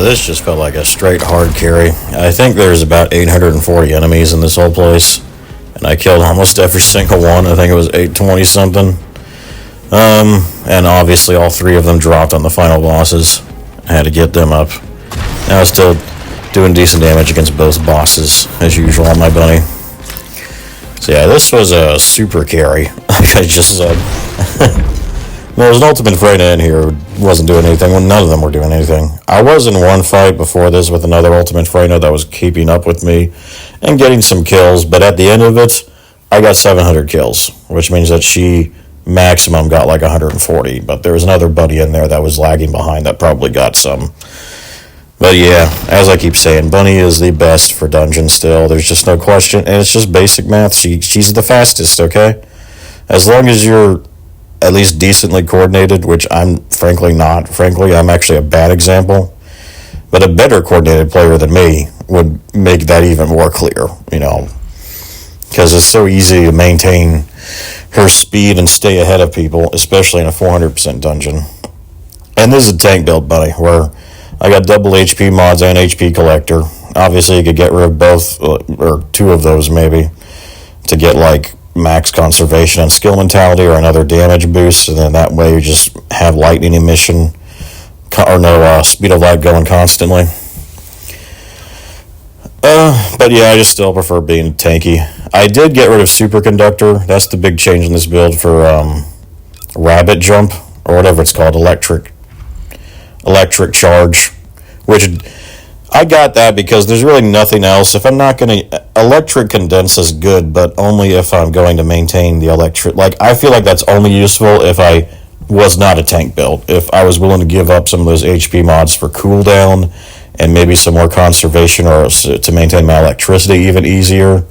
this just felt like a straight hard carry. I think there's about 840 enemies in this whole place, and I killed almost every single one. I think it was 820 something. And obviously all three of them dropped on the final bosses. I had to get them up. I was still doing decent damage against both bosses, as usual on my bunny. So yeah, this was a super carry, like I just said. There was an ultimate Freyna in here who wasn't doing anything. Well, none of them were doing anything. I was in one fight before this with another ultimate Freyna that was keeping up with me and getting some kills, but at the end of it, I got 700 kills, which means that she maximum got like 140, but there was another buddy in there that was lagging behind that probably got some. But yeah, as I keep saying, Bunny is the best for dungeons still. There's just no question, and it's just basic math. She's the fastest, okay? As long as you're at least decently coordinated, which I'm frankly not. Frankly, I'm actually a bad example. But a better coordinated player than me would make that even more clear, you know. Because it's so easy to maintain her speed and stay ahead of people, especially in a 400% dungeon. And this is a tank build, Bunny, where I got double HP mods and HP collector. Obviously, you could get rid of both, or two of those maybe, to get like max conservation and skill mentality or another damage boost, and then that way you just have lightning emission or no speed of light going constantly. But yeah, I just still prefer being tanky. I did get rid of superconductor. That's the big change in this build for rabbit jump, or whatever it's called, electric charge, which I got that because there's really nothing else. If I'm not going to... Electric condense is good, but only if I'm going to maintain the electric... Like, I feel like that's only useful if I was not a tank build. If I was willing to give up some of those HP mods for cooldown and maybe some more conservation or to maintain my electricity even easier.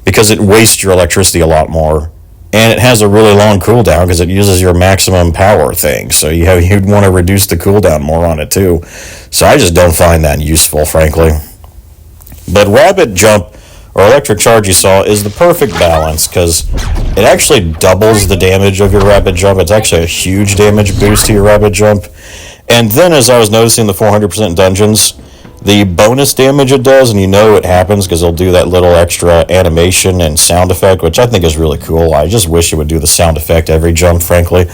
Because it wastes your electricity a lot more. And it has a really long cooldown because it uses your maximum power thing. So you'd want to reduce the cooldown more on it too. So I just don't find that useful, frankly. But Rabbit Jump, or Electric Charge you saw, is the perfect balance because it actually doubles the damage of your Rabbit Jump. It's actually a huge damage boost to your Rabbit Jump. And then as I was noticing the 400% dungeons, the bonus damage it does, and you know it happens because it'll do that little extra animation and sound effect, which I think is really cool. I just wish it would do the sound effect every jump, frankly.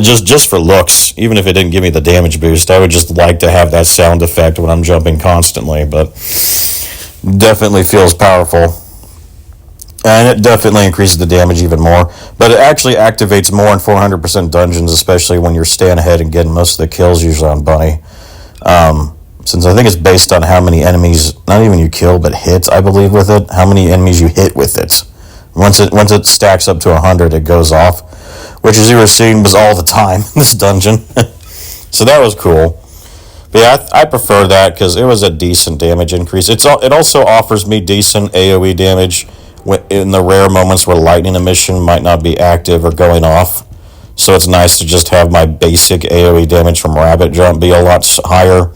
just for looks, even if it didn't give me the damage boost, I would just like to have that sound effect when I'm jumping constantly, but definitely feels powerful. And it definitely increases the damage even more. But it actually activates more in 400% dungeons, especially when you're staying ahead and getting most of the kills usually on Bunny. Since I think it's based on how many enemies, not even you kill, but hit, I believe, with it. How many enemies you hit with it. Once it stacks up to 100, it goes off. Which, as you were seeing, was all the time in this dungeon. So that was cool. But yeah, I prefer that because it was a decent damage increase. It also offers me decent AoE damage in the rare moments where lightning emission might not be active or going off. So it's nice to just have my basic AoE damage from Rabbit Jump be a lot higher.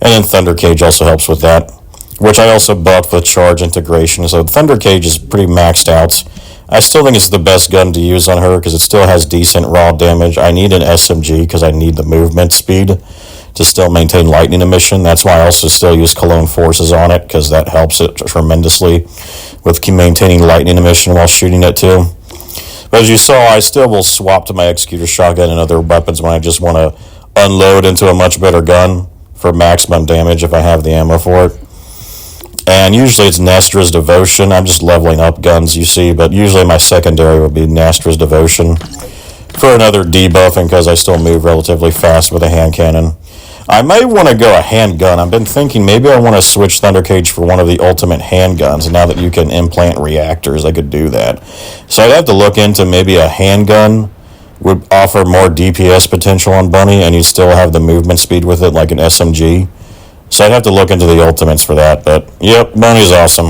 And then Thunder Cage also helps with that, which I also buffed with Charge Integration. So Thunder Cage is pretty maxed out. I still think it's the best gun to use on her because it still has decent raw damage. I need an SMG because I need the movement speed to still maintain lightning emission. That's why I also still use Cologne Forces on it because that helps it tremendously with maintaining lightning emission while shooting it too. But as you saw, I still will swap to my Executor Shotgun and other weapons when I just want to unload into a much better gun for maximum damage if I have the ammo for it. And usually it's Nestra's Devotion. I'm just leveling up guns, you see, but usually my secondary would be Nestra's Devotion for another debuffing because I still move relatively fast with a hand cannon. I may want to go a handgun. I've been thinking maybe I want to switch Thunder Cage for one of the ultimate handguns. Now that you can implant reactors, I could do that. So I'd have to look into maybe a handgun would offer more DPS potential on Bunny, and you'd still have the movement speed with it like an SMG. So I'd have to look into the ultimates for that. But, yep, Bunny's awesome.